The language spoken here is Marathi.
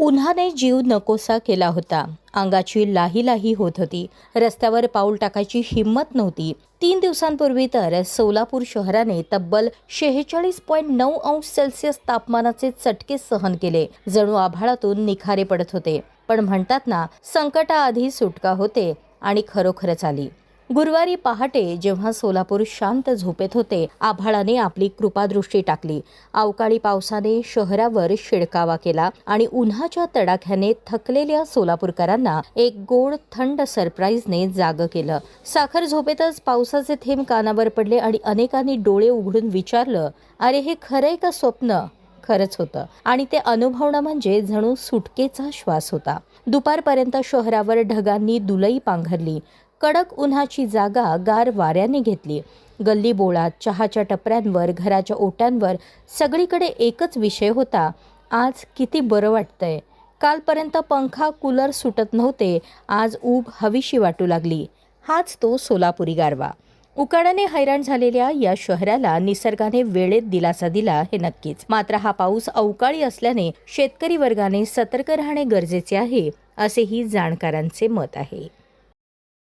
उन्हाने जीव नकोसा केला होता. अंगाची लाही लाही होत होती. रस्त्यावर पाऊल टाकायची हिंमत नव्हती. 3 दिवसांपूर्वी तर सोलापूर शहराने तब्बल 46.9 अंश सेल्सिअस तापमानाचे चटके सहन केले. जणू आभाळातून निखारे पडत होते. पण म्हणतात ना, संकटाआधी सुटका होते आणि खरोखरच आली. गुरुवारी पहाटे जेव्हा सोलापूर शांत झोपेत होते, आभाळाने आपली कृपादृष्टी टाकली. अवकाळी पावसाने शहरावर शिडकावा केला आणि उन्हाच्या तडाख्याने थकलेल्या सोलापूरकरांना एक गोड थंड सरप्राईजने जागं केलं. साखर झोपेतच पावसाचे थेंब कानावर पडले आणि अनेकांनी डोळे उघडून विचारलं, अरे हे खरंय का स्वप्न? खरंच होतं आणि ते अनुभवणं म्हणजे जणू सुटकेचा श्वास होता. दुपारपर्यंत शहरावर ढगांनी दुलई पांघरली. कडक उन्हाची जागा गार वाऱ्याने घेतली. गल्ली बोळात, चहाच्या टपऱ्यांवर, घराच्या ओट्यांवर सगळीकडे एकच विषय होता, आज किती बरं वाटतंय. कालपर्यंत पंखा कूलर सुटत नव्हते, आज ऊब हवीशी वाटू लागली. हाच तो सोलापुरी गारवा. उकाड्याने हैराण झालेल्या या शहराला निसर्गाने वेळेत दिलासा दिला हे नक्कीच. मात्र हा पाऊस अवकाळी असल्याने शेतकरी वर्गाने सतर्क राहणे गरजेचे आहे, असेही जाणकारांचे मत आहे.